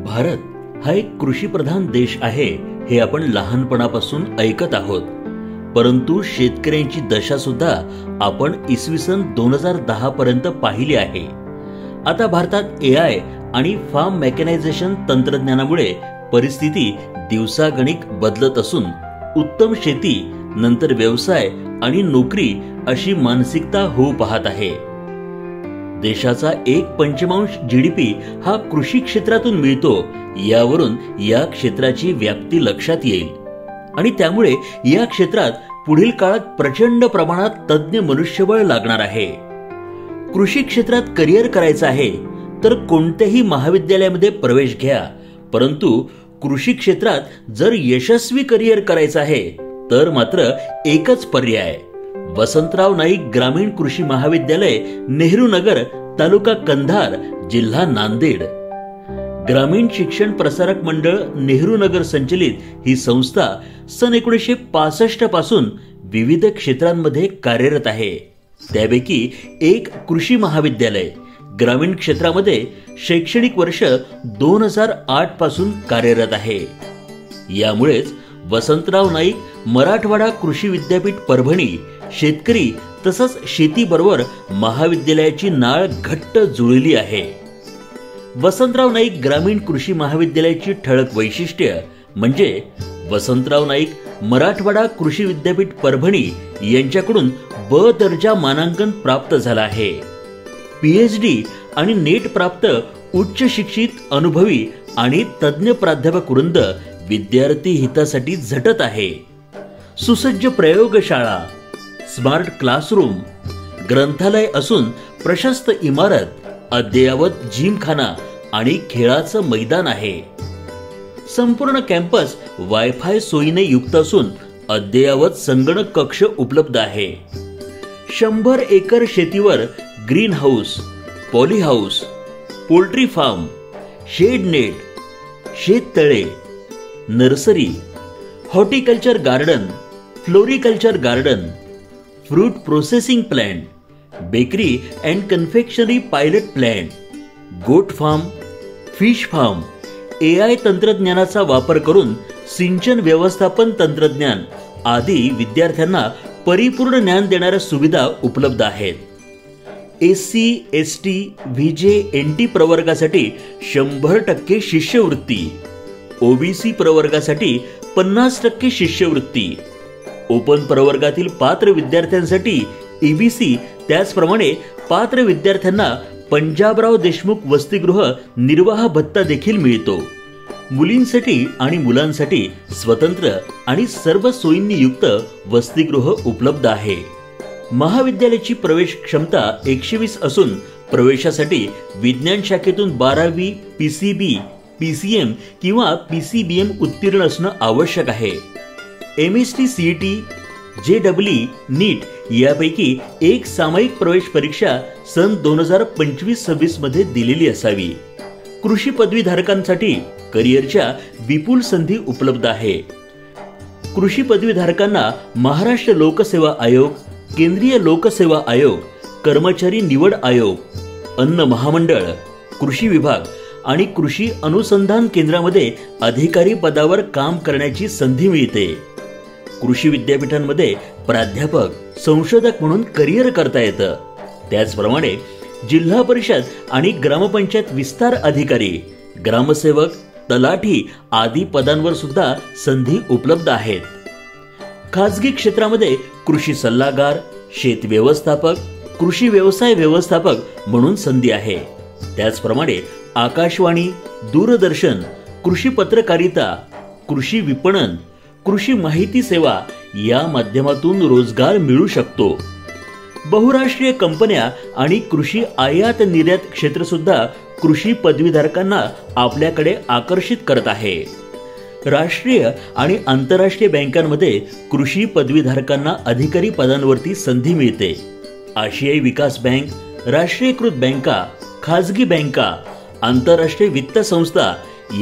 भारत हा एक कृषीप्रधान देश आहे हे आपण लहानपणापासून ऐकत आहोत. परंतु शेतकऱ्यांची दशा सुद्धा आपण इसवी सन 2010 पर्यंत पाहिली आहे. आता भारतात AI आणि फार्म मेकॅनायझेशन तंत्रज्ञानामुळे परिस्थिती दिवसागणिक बदलत असून उत्तम शेती नंतर व्यवसाय आणि नोकरी अशी मानसिकता होऊ पाहत आहे. देशाचा 1/5 GDP हा कृषी क्षेत्रातून मिळतो. यावरून या क्षेत्राची व्याप्ती लक्षात येईल आणि त्यामुळे या क्षेत्रात पुढील काळात प्रचंड प्रमाणात तज्ञ मनुष्यबळ लागणार आहे. कृषी क्षेत्रात करिअर करायचं आहे तर कोणत्याही महाविद्यालयामध्ये प्रवेश घ्या. परंतु कृषी क्षेत्रात जर यशस्वी करिअर करायचं आहे तर मात्र एकच पर्याय, वसंतराव नाईक ग्रामीण कृषी महाविद्यालय, नेहरू नगर, तालुका कंधार, जिल्हा नांदेड. ग्रामीण शिक्षण प्रसारक मंडळ नेहरू नगर संचलित ही संस्था सन 1965 पासून विविध क्षेत्रांमध्ये कार्यरत आहे. त्यापैकी एक कृषी महाविद्यालय ग्रामीण क्षेत्रामध्ये शैक्षणिक वर्ष 2008 पासून कार्यरत आहे. यामुळेच वसंतराव नाईक मराठवाडा कृषी विद्यापीठ परभणी शेतकरी तसंच शेतीबरोबर महाविद्यालयाची नाळ घट्ट जुळली आहे. वसंतराव नाईक ग्रामीण कृषी महाविद्यालयाची ठळक वैशिष्ट्य म्हणजे वसंतराव नाईक मराठवाडा कृषी विद्यापीठ परभणी यांच्याकडून ब दर्जा मानांकन प्राप्त झाला आहे. PhD आणि नेट प्राप्त उच्च शिक्षित अनुभवी आणि तज्ञ प्राध्यापक वृंद विद्यार्थी हितासाठी झटत आहे. सुसज्ज प्रयोगशाळा, स्मार्ट क्लासरूम, ग्रंथालय असून प्रशस्त इमारत, अद्ययावत जिमखाना आणि खेळाचं मैदान आहे. संपूर्ण कॅम्पस वायफाय सोयीने युक्त असून अद्ययावत संगणक कक्ष उपलब्ध आहे. 100 एकर शेतीवर greenhouse, polyhouse, poultry farm, shade net, शेततळे, nursery, horticulture garden, floriculture garden, fruit processing plant, bakery and confectionery pilot plant, goat farm, fish farm, AI तंत्रज्ञानाचा वापर करून सिंचन व्यवस्थापन तंत्रज्ञान आदी विद्यार्थ्यांना परिपूर्ण ज्ञान देणाऱ्या सुविधा उपलब्ध आहेत. SC, ST, VJ, NT प्रवर्गासाठी 100% शिष्यवृत्ती, OBC प्रवर्गासाठी 50% शिष्यवृत्ती, ओपन प्रवर्गातील पात्र विद्यार्थ्यांसाठी EBC, त्याचप्रमाणे पात्र विद्यार्थ्यांना पंजाबराव देशमुख वसतिगृह निर्वाह भत्ता देखील मिळतो. मुलींसाठी आणि मुलांसाठी स्वतंत्र आणि सर्व सोयींनी युक्त वसतिगृह उपलब्ध आहे. महाविद्यालयाची प्रवेश क्षमता 120 असून प्रवेशासाठी विज्ञान शाखेतून 12वी PCB, PCM किंवा PCBM उत्तीर्ण असणं आवश्यक आहे. MST CET, JEE, NEET यापैकी एक सामायिक प्रवेश परीक्षा सन 2025-26 मध्ये दिलेली असावी. कृषी पदवीधारकांसाठी करिअरच्या विपुल संधी उपलब्ध आहे. कृषी पदवीधारकांना महाराष्ट्र लोकसेवा आयोग, केंद्रीय लोकसेवा आयोग, कर्मचारी निवड आयोग, अन्न महामंडळ, कृषी विभाग आणि कृषी अनुसंधान केंद्रामध्ये अधिकारी पदावर काम करण्याची संधी मिळते. कृषी विद्यापीठांमध्ये प्राध्यापक, संशोधक म्हणून करिअर करता येतं. त्याचप्रमाणे जिल्हा परिषद आणि ग्रामपंचायत विस्तार अधिकारी, ग्रामसेवक, तलाठी आदी पदांवर सुद्धा संधी उपलब्ध आहेत. खासगी क्षेत्रामध्ये कृषी सल्लागार, शेत व्यवस्थापक, कृषी व्यवसाय व्यवस्थापक म्हणून संधी आहे. त्याचप्रमाणे आकाशवाणी, दूरदर्शन, कृषी पत्रकारिता, कृषी विपणन, कृषी माहिती सेवा या माध्यमातून रोजगार मिळू शकतो. बहुराष्ट्रीय कंपन्या आणि कृषी आयात निर्यात क्षेत्र सुद्धा कृषी पदवीधारकांना आपल्याकडे आकर्षित करत आहे. राष्ट्रीय आणि आंतरराष्ट्रीय बँकांमध्ये कृषी पदवीधारकांना अधिकारी पदांवरती संधी मिळते. आशियाई विकास बँक, राष्ट्रीयकृत बँका, खाजगी बँका, आंतरराष्ट्रीय वित्त संस्था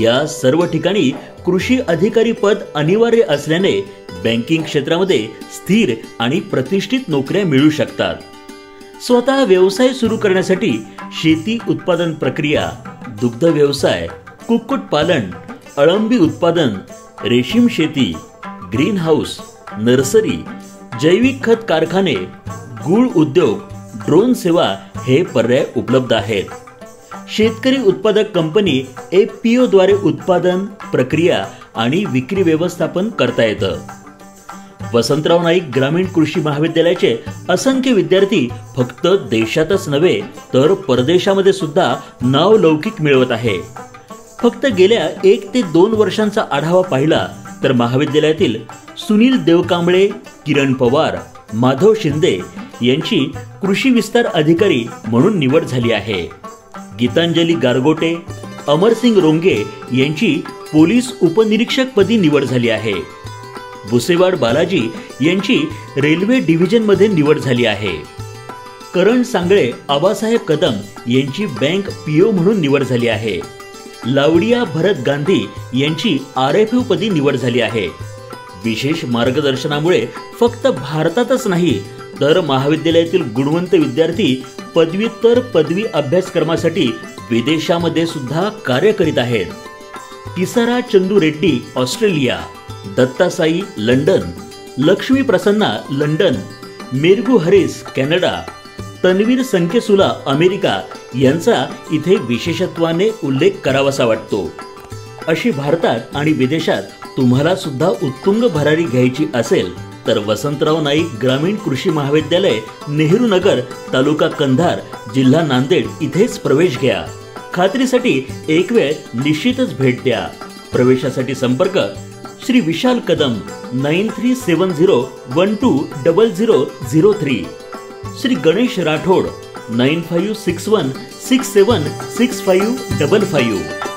या सर्व ठिकाणी कृषी अधिकारी पद अनिवार्य असल्याने बँकिंग क्षेत्रामध्ये स्थिर आणि प्रतिष्ठित नोकऱ्या मिळू शकतात. स्वतः व्यवसाय सुरू करण्यासाठी शेती उत्पादन प्रक्रिया, दुग्ध व्यवसाय, कुक्कुटपालन, अळंबी उत्पादन, रेशीम शेती, ग्रीन हाऊस, नर्सरी, जैविक खत कारखाने, गूळ उद्योग, ड्रोन सेवा हे पर्याय उपलब्ध आहेत. शेतकरी उत्पादक कंपनी FPO द्वारे उत्पादन, प्रक्रिया आणि विक्री व्यवस्थापन करता येतं. वसंतराव नाईक ग्रामीण कृषी महाविद्यालयाचे असंख्य विद्यार्थी फक्त देशातच नव्हे तर परदेशामध्ये सुद्धा नावलौकिक मिळवत आहे. फक्त गेल्या 1 ते 2 वर्षांचा आढावा पाहिला तर महाविद्यालयातील सुनील देवकांबळे, किरण पवार, माधव शिंदे यांची कृषी विस्तार अधिकारी म्हणून निवड झाली आहे. गीतांजली गारगोटे, अमरसिंग रोंगे यांची पोलीस उपनिरीक्षक पदी निवड झाली आहे. भुसेवाड बालाजी यांची रेल्वे डिव्हिजन मध्ये निवड झाली आहे. करण सांगळे, आबासाहेब कदम यांची बँक PO म्हणून निवड झाली आहे. लावडिया भरत गांधी यांची RFO पदी निवड झाली आहे. विशेष मार्गदर्शनामुळे फक्त भारतातच नाही तर महाविद्यालयातील गुणवंत विद्यार्थी पदव्युत्तर पदवी अभ्यासक्रमासाठी विदेशामध्ये सुद्धा कार्य करीत आहेत. तिसारा Chandu Reddy, Australia, Datta Sai, London, Lakshmi Prasanna, London, Meragu Haris, Canada, Tanveer Sankesula, America यांचा इथे विशेषत्वाने उल्लेख करावासा वाटतो. अशी भारतात आणि विदेशात तुम्हाला सुद्धा उत्तुंग भरारी घ्यायची असेल तर वसंतराव नाईक ग्रामीण कृषी महाविद्यालय, नेहरू नगर, तालुका कंधार, जिल्हा नांदेड इथेच प्रवेश घ्या. खात्रीसाठी एक वेळ निश्चितच भेट द्या. प्रवेशासाठी संपर्क श्री विशाल कदम 9370120003, श्री गणेश राठोड 9561676555.